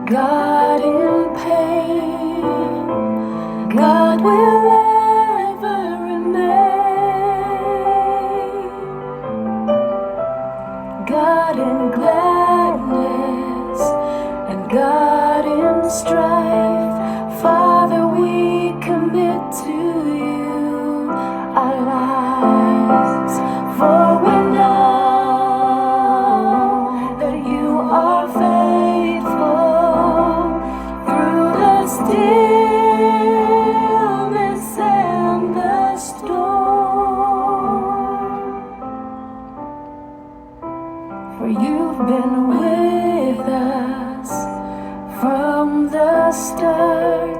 God in pain, God will ever remain. God in gladness and God in strife, Father, we commit to you our lives, for we know that you are faithful through the stillness and the storm. For you've been with us from the start.